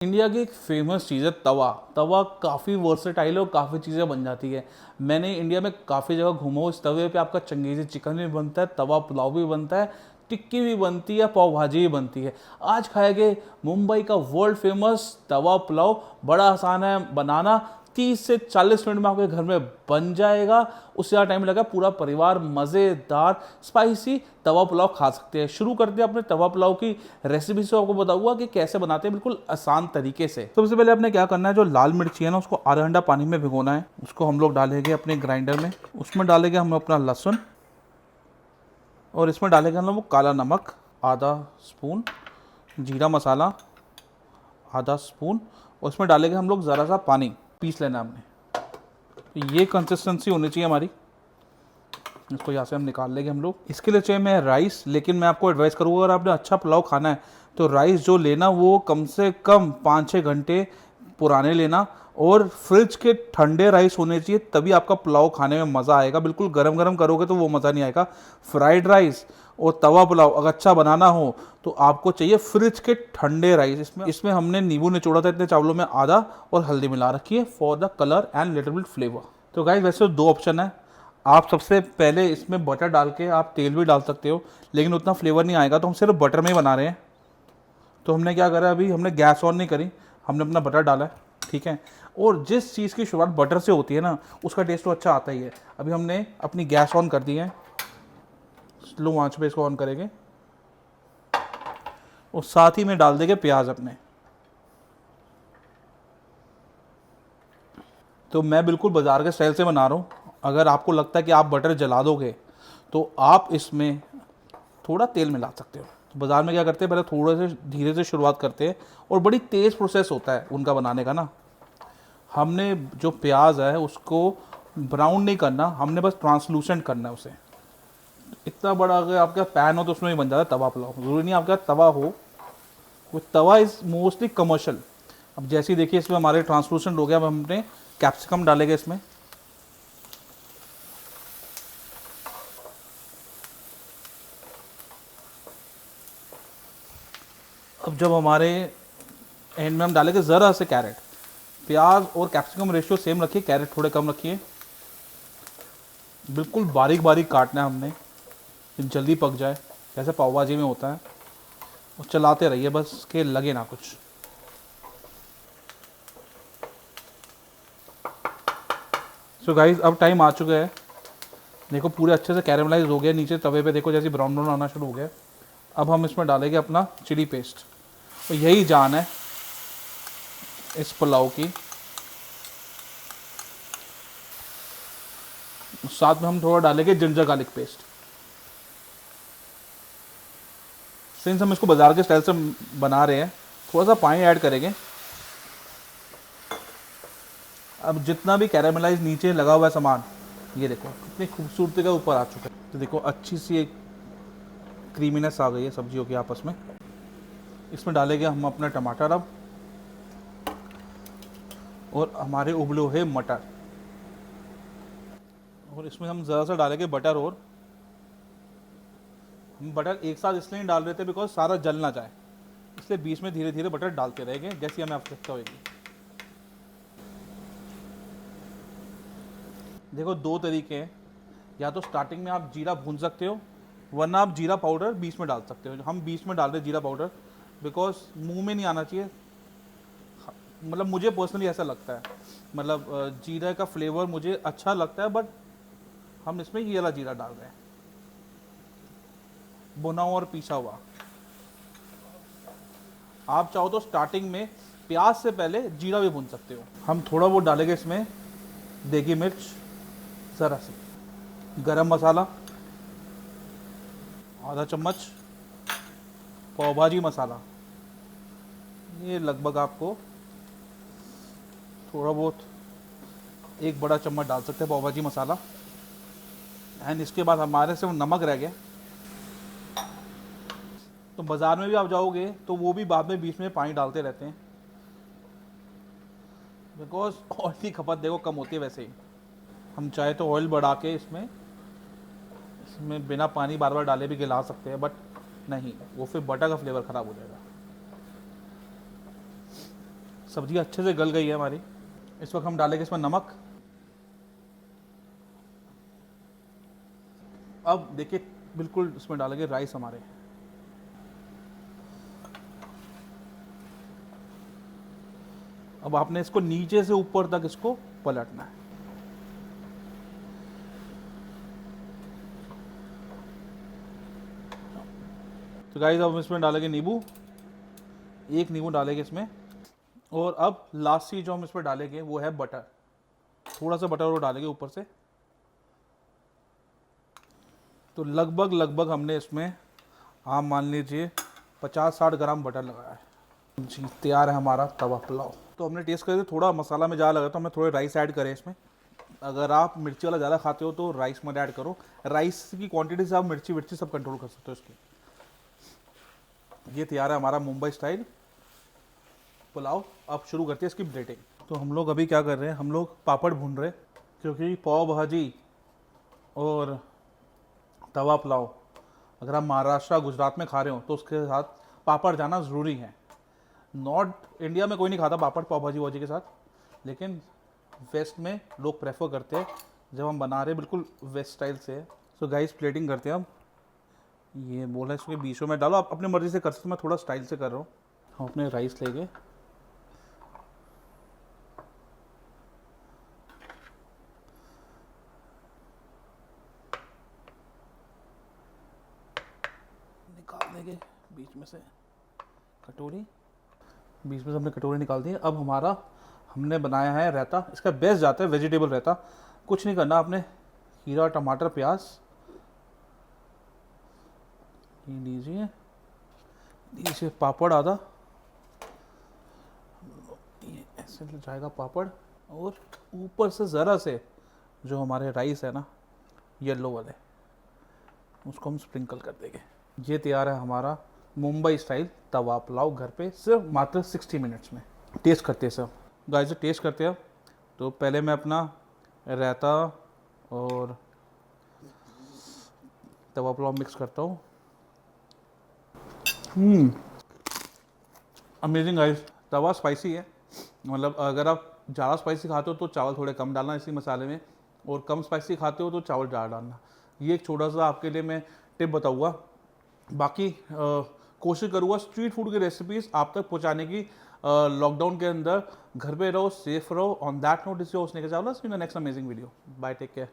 India की एक famous चीज़ है तवा। तवा काफ़ी वर्सेटाइल है और काफ़ी चीज़ें बन जाती है। मैंने इंडिया में काफ़ी जगह घूमा हूँ। इस तवे पे आपका चंगेज़ी चिकन भी बनता है, तवा पुलाव भी बनता है, टिक्की भी बनती है, पाव भाजी भी बनती है। आज खाएंगे मुंबई का वर्ल्ड फेमस तवा पुलाव। बड़ा आसान है बनाना, 30 से 40 मिनट में आपके घर में बन जाएगा। उससे ज़्यादा टाइम लगा, पूरा परिवार मज़ेदार स्पाइसी तवा पुलाव खा सकते हैं। शुरू करते हैं अपने तवा पुलाव की रेसिपी से। आपको बताऊंगा कि कैसे बनाते हैं बिल्कुल आसान तरीके से। सबसे पहले आपने क्या करना है, जो लाल मिर्ची है ना उसको आधा घंटा पानी में भिगोना है। उसको हम लोग डालेंगे अपने ग्राइंडर में। उसमें डालेंगे हम अपना लहसुन और इसमें डालेंगे हम लोग काला नमक आधा स्पून, जीरा मसाला आधा स्पून और इसमें डालेंगे हम लोग ज़रा सा पानी। पीस लेना हमने, तो ये कंसिस्टेंसी होनी चाहिए हमारी। इसको यहाँ से हम निकाल लेंगे हम लोग। इसके लिए चाहिए मैं राइस, लेकिन मैं आपको एडवाइस करूँगा अगर आपने अच्छा पुलाव खाना है तो राइस जो लेना वो कम से कम 5-6 घंटे पुराने लेना और फ्रिज के ठंडे राइस होने चाहिए, तभी आपका पुलाव खाने में मज़ा आएगा। बिल्कुल गरम गरम करोगे तो वो मज़ा नहीं आएगा। फ्राइड राइस और तवा पुलाव अगर अच्छा बनाना हो तो आपको चाहिए फ्रिज के ठंडे राइस। इसमें हमने नींबू निचोड़ा था इतने चावलों में आधा, और हल्दी मिला रखी है for the colour and little bit flavour. तो गाइस वैसे तो 2 ऑप्शन है। आप सबसे पहले इसमें बटर डाल के आप तेल भी डाल सकते हो, लेकिन उतना फ्लेवर नहीं आएगा, तो हम सिर्फ बटर में ही बना रहे हैं। तो हमने क्या करा, अभी हमने गैस ऑन नहीं करी, हमने अपना बटर डाला है, ठीक है। और जिस चीज़ की शुरुआत बटर से होती है ना उसका टेस्ट तो अच्छा आता ही है। अभी हमने अपनी गैस ऑन कर दी है, स्लो आंच पे इसको ऑन करेंगे और साथ ही में डाल देंगे प्याज अपने। तो मैं बिल्कुल बाजार के स्टाइल से बना रहा हूँ। अगर आपको लगता है कि आप बटर जला दोगे तो आप इसमें थोड़ा तेल मिला सकते हो। तो बाज़ार में क्या करते हैं, पहले थोड़े से धीरे से शुरुआत करते हैं और बड़ी तेज़ प्रोसेस होता है उनका बनाने का ना। हमने जो प्याज है उसको ब्राउन नहीं करना, हमने बस ट्रांसलूसेंट करना है उसे। इतना बड़ा अगर आपका पैन हो तो उसमें ही बन जाता है तवा पुलाव। ज़रूरी नहीं आपका तवा हो, वो तवा इज़ मोस्टली कमर्शियल। अब जैसे ही देखिए इसमें हमारे ट्रांसलूसेंट हो गया। अब हमने कैप्सिकम डालेंगे इसमें। अब जब हमारे एंड में हम डालेंगे ज़रा से कैरेट। प्याज और कैप्सिकम रेशियो सेम रखिए, कैरेट थोड़े कम रखिए। बिल्कुल बारीक बारीक काटना है हमने, जल्दी पक जाए जैसे पाव भाजी में होता है। और चलाते रहिए बस के लगे ना कुछ। सो गाइस अब टाइम आ चुका है। देखो पूरे अच्छे से कैरेमलाइज हो गया नीचे तवे पे, देखो जैसे ब्राउन ब्राउन आना शुरू हो गया। अब हम इसमें डालेंगे अपना चिली पेस्ट। तो यही जान है इस पुलाव की। साथ में हम थोड़ा डालेंगे जिंजर गार्लिक पेस्ट। सिंस हम इसको बाजार के स्टाइल से बना रहे हैं, थोड़ा सा पानी ऐड करेंगे। अब जितना भी कैरामलाइज नीचे लगा हुआ है सामान, ये देखो कितनी खूबसूरती का ऊपर आ चुका है। तो देखो अच्छी सी एक क्रीमीनेस आ गई है सब्जियों की आपस में। इसमें डालेंगे हम अपना टमाटर अब, और हमारे उबले हुए मटर। और इसमें हम ज़रा सा डालेंगे बटर। और हम बटर एक साथ इसलिए नहीं डाल रहे थे बिकॉज सारा जल ना जाए, इसलिए बीच में धीरे धीरे बटर डालते रहेंगे जैसी हमें आवश्यकता होगी। देखो 2 तरीके हैं, या तो स्टार्टिंग में आप जीरा भून सकते हो, वरना आप जीरा पाउडर बीच में डाल सकते हो। हम बीच में डाल रहे जीरा पाउडर बिकॉज मुंह में नहीं आना चाहिए। मतलब मुझे पर्सनली ऐसा लगता है, मतलब जीरा का फ्लेवर मुझे अच्छा लगता है, बट हम इसमें ये वाला जीरा डाल रहे हैं, भुना हुआ और पीसा हुआ। आप चाहो तो स्टार्टिंग में प्याज से पहले जीरा भी भून सकते हो। हम थोड़ा वो डालेंगे इसमें देगी मिर्च, ज़रा सी गरम मसाला आधा चम्मच, पाव भाजी मसाला ये लगभग आपको थोड़ा बहुत 1 बड़ा चम्मच डाल सकते हैं पाव भाजी मसाला। एंड इसके बाद हमारे सिर्फ नमक रह गया। तो बाज़ार में भी आप जाओगे तो वो भी बाद में बीच में पानी डालते रहते हैं, बिकॉज ऑयल की खपत देखो कम होती है। वैसे ही हम चाहे तो ऑयल बढ़ा के इसमें बिना पानी बार बार डाले भी गिला सकते हैं, बट नहीं, वो फिर बटर का फ्लेवर ख़राब हो जाएगा। सब्जी अच्छे से गल गई है हमारी। इस वक्त हम डालेंगे इसमें नमक। अब देखिए बिल्कुल इसमें डालेंगे राइस हमारे। अब आपने इसको नीचे से ऊपर तक इसको पलटना है। तो गाइस अब इसमें डालेंगे नींबू, एक नींबू डालेंगे इसमें। और अब लास्ट चीज जो हम इसमें डालेंगे वो है बटर। थोड़ा सा बटर और डालेंगे ऊपर से। तो लगभग हमने इसमें आप मान लीजिए 50-60 ग्राम बटर लगाया है जी। तैयार है हमारा तवा पुलाव। तो हमने टेस्ट करके थोड़ा मसाला में ज़्यादा लगा तो हमने थोड़े राइस ऐड करें इसमें। अगर आप मिर्ची वाला ज़्यादा खाते हो तो राइस मत ऐड करो। राइस की क्वांटिटी से आप मिर्ची सब कंट्रोल कर सकते हो इसकी। ये तैयार है हमारा मुंबई स्टाइल पुलाव। अब शुरू करते हैं इसकी प्लेटिंग। तो हम लोग अभी क्या कर रहे हैं, हम लोग पापड़ भून रहे हैं, क्योंकि पाव भाजी और तवा पुलाव अगर आप महाराष्ट्र गुजरात में खा रहे हो तो उसके साथ पापड़ जाना ज़रूरी है। नॉर्थ इंडिया में कोई नहीं खाता पापड़ पाव भाजी वाजी के साथ, लेकिन वेस्ट में लोग प्रेफर करते हैं जब हम बना रहे हैं बिल्कुल वेस्ट स्टाइल से। सो गाइस प्लेटिंग करते हैं हम। ये बोला इसके बीचों में डालो, आप अपनी मर्जी से कर सकते हो, मैं थोड़ा स्टाइल से कर रहा हूँ। हम अपने राइस लेंगे, निकाल देंगे बीच में से कटोरी। बीच में से हमने कटोरी निकाल दी है। अब हमारा हमने बनाया है रायता। इसका बेस्ट जाता है वेजिटेबल रायता। कुछ नहीं करना आपने, खीरा टमाटर प्याज ये लीजिए, नीचे पापड़ आधा, ये ऐसे जाएगा पापड़। और ऊपर से ज़रा से जो हमारे राइस है ना येलो वाले, उसको हम स्प्रिंकल कर देंगे। ये तैयार है हमारा मुंबई स्टाइल तवा पुलाव घर पे सिर्फ मात्र 60 मिनट्स में। टेस्ट करते हैं सब गाइस, टेस्ट करते हैं। तो पहले मैं अपना रायता और तवा पुलाव मिक्स करता हूँ। Amazing guys. तवा स्पाइसी है, मतलब अगर आप ज़्यादा स्पाइसी खाते हो तो चावल थोड़े कम डालना इसी मसाले में, और कम स्पाइसी खाते हो तो चावल ज़्यादा डालना। ये एक छोटा सा आपके लिए मैं टिप बताऊँगा। बाकी कोशिश करूँगा स्ट्रीट फूड की रेसिपीज़ आप तक पहुँचाने की। लॉकडाउन के अंदर घर पे रहो, सेफ रहो। On that note, this your Sneha Chawla, see you in the next amazing video. Bye, take care.